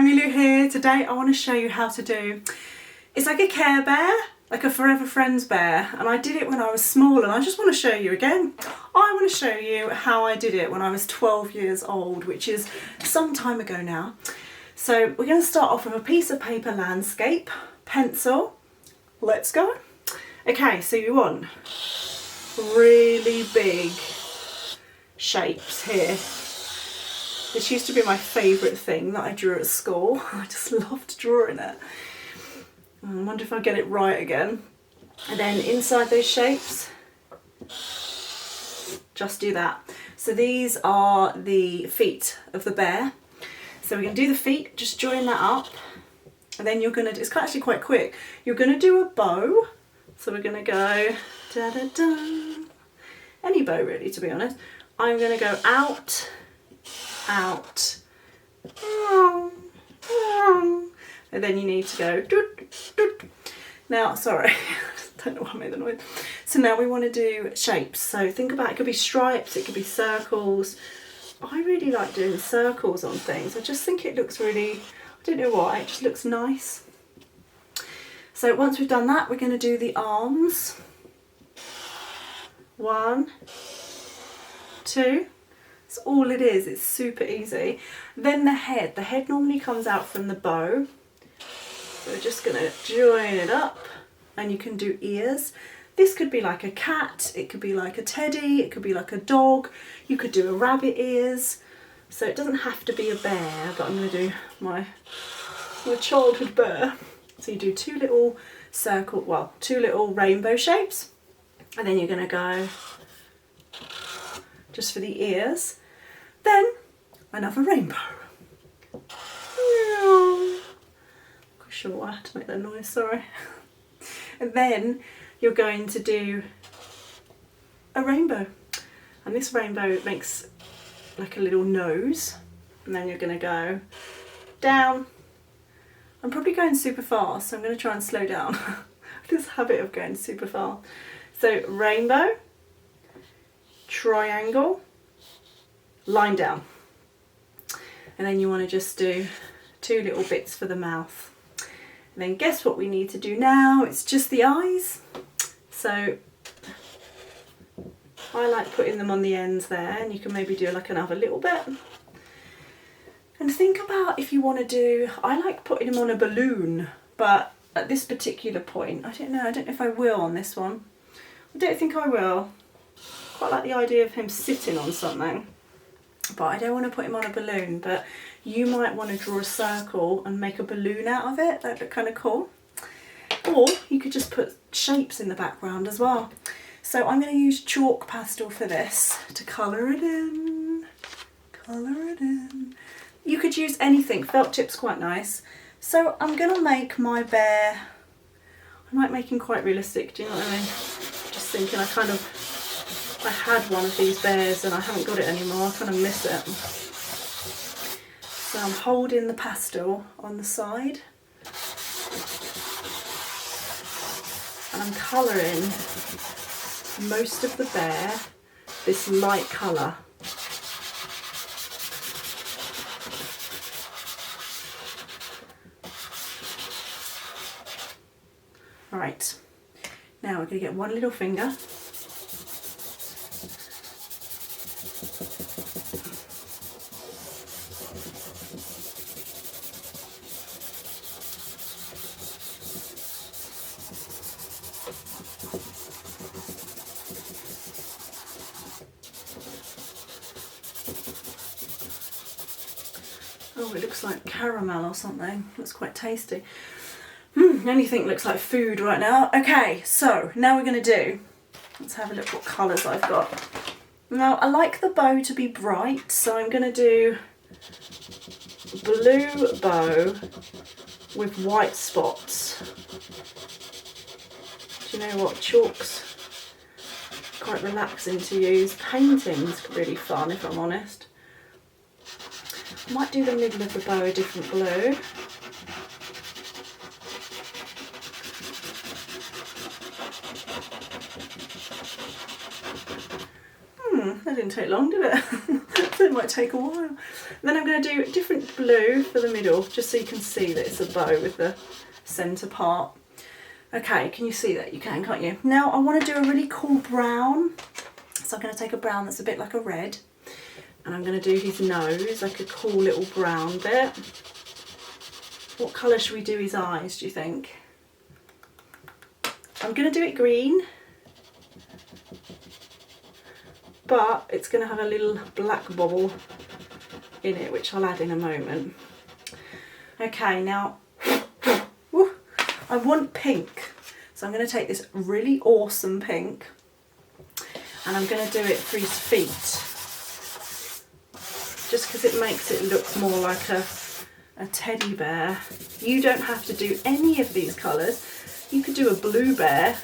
Emmylou here. Today I want to show you how to do, it's like a Care Bear, like a Forever Friends bear, and I did it when I was small and I just want to show you again. I want to show you how I did it when I was 12 years old, which is some time ago now. So we're going to start off with a piece of paper landscape, pencil, let's go. Okay, so you want really big shapes here. This used to be my favourite thing that I drew at school. I just loved drawing it. I wonder if I get it right again. And then inside those shapes, just do that. So these are the feet of the bear. So we're going to do the feet, just join that up. And then you're going to, it's actually quite quick, you're going to do a bow. So we're going to go da da da. Any bow really, to be honest. I'm going to go out, out, and then you need to go doot, doot. Now, sorry, I don't know why I made the noise. So now we want to do shapes. So think about, it could be stripes, it could be circles. I really like doing circles on things. I just think it looks really, I don't know why, it just looks nice. So once we've done that, we're going to do the arms. 1, 2. That's all it is, it's super easy. Then the head normally comes out from the bow. So we're just going to join it up, and you can do ears. This could be like a cat, it could be like a teddy, it could be like a dog. You could do a rabbit ears. So it doesn't have to be a bear, but I'm going to do my childhood bear. So you do two little rainbow shapes, and then you're going to go just for the ears. Then another rainbow. Not sure why I had to make that noise, sorry. And then you're going to do a rainbow. And this rainbow makes like a little nose. And then you're going to go down. I'm probably going super fast, so I'm going to try and slow down. This habit of going super fast. So rainbow, triangle, line down. And then you want to just do 2 little bits for the mouth. And then guess what we need to do now? It's just the eyes. So I like putting them on the ends there, and you can maybe do like another little bit. And think about if you want to do, I like putting him on a balloon, but at this particular point, I don't know if I will on this one. I don't think I will. Quite like the idea of him sitting on something, but I don't want to put him on a balloon. But you might want to draw a circle and make a balloon out of it. That'd look kind of cool. Or you could just put shapes in the background as well. So I'm going to use chalk pastel for this to colour it in. Colour it in. You could use anything, felt tip's quite nice. So I'm going to make my bear, I might make him quite realistic, do you know what I mean? Just thinking I had one of these bears and I haven't got it anymore, I kind of miss it. So I'm holding the pastel on the side. And I'm colouring most of the bear this light colour. Right, now we're going to get one little finger. Oh, it looks like caramel or something. Looks quite tasty. Anything looks like food right now. Okay, so now we're going to do, let's have a look what colours I've got. Now, I like the bow to be bright, so I'm going to do blue bow with white spots. Do you know what? Chalk's quite relaxing to use. Painting's really fun, if I'm honest. I might do the middle of the bow a different blue. That didn't take long, did it? It might take a while. Then I'm going to do a different blue for the middle, just so you can see that it's a bow with the centre part. Okay, can you see that? You can, can't you? Now I want to do a really cool brown. So I'm going to take a brown that's a bit like a red, and I'm going to do his nose, like a cool little brown bit. What colour should we do his eyes, do you think? I'm going to do it green, but it's going to have a little black bubble in it, which I'll add in a moment. Okay, now I want pink, so I'm going to take this really awesome pink and I'm going to do it for his feet, just because it makes it look more like a teddy bear. You don't have to do any of these colours. You could do a blue bear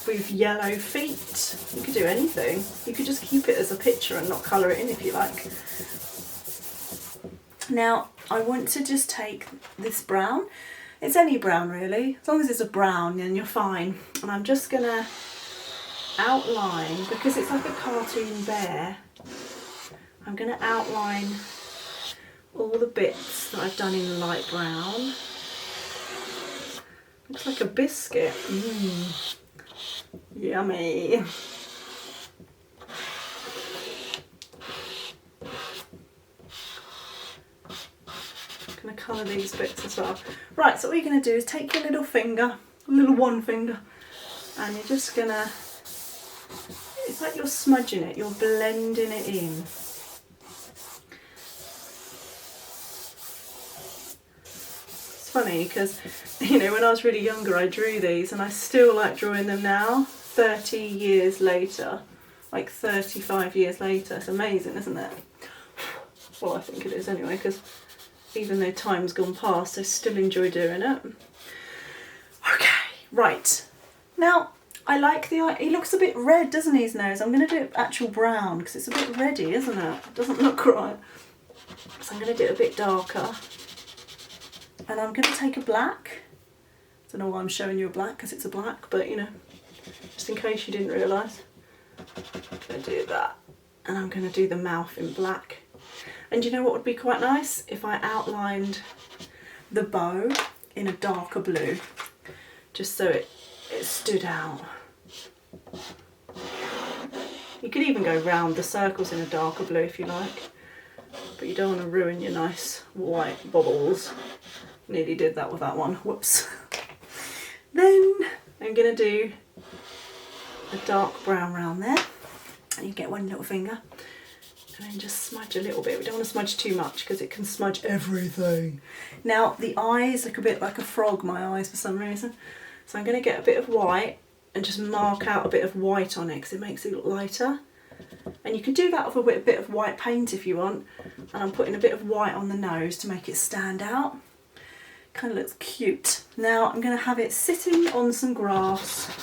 with yellow feet. You could do anything. You could just keep it as a picture and not colour it in if you like. Now I want to just take this brown. It's any brown really, as long as it's a brown then you're fine. And I'm just going to outline, because it's like a cartoon bear, I'm going to outline all the bits that I've done in light brown. Looks like a biscuit. Yummy. I'm going to colour these bits as well. Right, so what you're going to do is take your little finger, little one finger, and you're just going to, it's like you're smudging it, you're blending it in. It's funny because, you know, when I was really younger I drew these and I still like drawing them now, 30 years later, like 35 years later. It's amazing, isn't it? Well, I think it is anyway, because even though time's gone past, I still enjoy doing it. Okay, right. Now, I like the eye. He looks a bit red, doesn't he, his nose? I'm going to do it actual brown, because it's a bit reddy, isn't it? It doesn't look right. So I'm going to do it a bit darker. And I'm going to take a black. I don't know why I'm showing you a black, because it's a black, but you know, just in case you didn't realise. I'm going to do that. And I'm going to do the mouth in black. And you know what would be quite nice? If I outlined the bow in a darker blue, just so it stood out. You could even go round the circles in a darker blue if you like, but you don't want to ruin your nice white bubbles. Nearly did that with that one, whoops. Then I'm going to do a dark brown round there, and you get one little finger. And then just smudge a little bit. We don't want to smudge too much because it can smudge everything. Now the eyes look a bit like a frog, my eyes, for some reason. So I'm going to get a bit of white and just mark out a bit of white on it because it makes it look lighter. And you can do that with a bit of white paint if you want. And I'm putting a bit of white on the nose to make it stand out. Kind of looks cute. Now I'm going to have it sitting on some grass.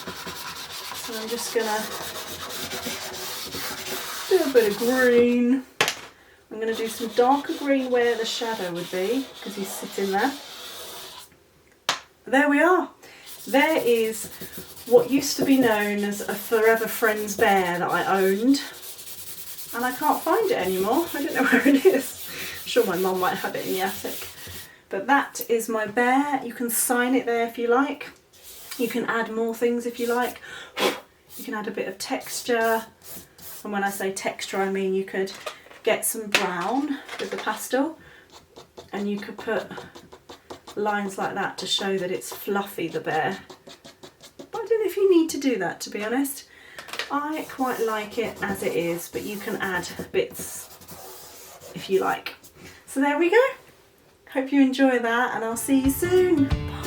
So I'm just going to do a bit of green. I'm going to do some darker green where the shadow would be, because he's sitting there. There we are. There is what used to be known as a Forever Friends bear that I owned, and I can't find it anymore. I don't know where it is. I'm sure my mum might have it in the attic. But that is my bear. You can sign it there if you like. You can add more things if you like. You can add a bit of texture. And when I say texture, I mean you could get some brown with the pastel and you could put lines like that to show that it's fluffy, the bear. But I don't know if you need to do that, to be honest. I quite like it as it is, but you can add bits if you like. So there we go. Hope you enjoy that, and I'll see you soon. Bye.